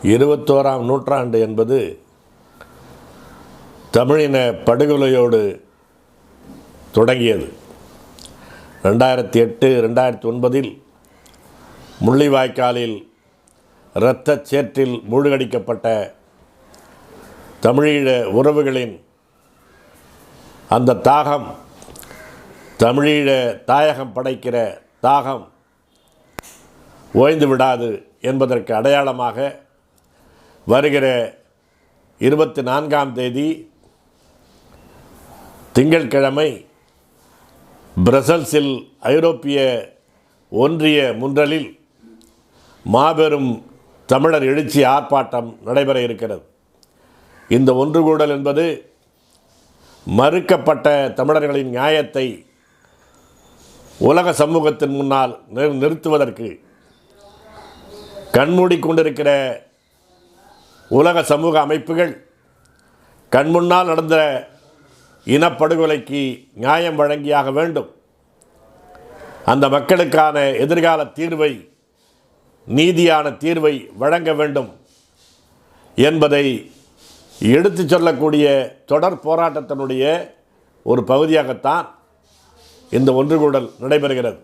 21ஆம் நூற்றாண்டு என்பது தமிழின படுகொலையோடு தொடங்கியது. 2008 2009 முள்ளிவாய்க்காலில் இரத்தச் சேற்றில் மூழ்கடிக்கப்பட்ட தமிழீழ உறவுகளின் அந்த தாகம், தமிழீழ தாயகம் படைக்கிற தாகம் ஓய்ந்து விடாது என்பதற்கு அடையாளமாக வருகிற 24ஆம் தேதி திங்கட்கிழமை பிரசல்ஸில் ஐரோப்பிய ஒன்றிய முன்றலில் மாபெரும் தமிழர் எழுச்சி ஆர்ப்பாட்டம் நடைபெற இருக்கிறது. இந்த ஒன்றுகூடல் என்பது மறுக்கப்பட்ட தமிழர்களின் நியாயத்தை உலக சமூகத்தின் முன்னால் நிறுத்துவதற்கு கண்மூடிக்கொண்டிருக்கிற உலக சமூக அமைப்புகள் கண்முன்னால் நடந்த இனப்படுகொலைக்கு நியாயம் வழங்கியாக வேண்டும், அந்த மக்களுக்கான எதிர்கால தீர்வை, நீதியான தீர்வை வழங்க வேண்டும் என்பதை எடுத்துச் சொல்லக்கூடிய தொடர் போராட்டத்தினுடைய ஒரு பகுதியாகத்தான் இந்த ஒன்றுகூடல் நடைபெறுகிறது.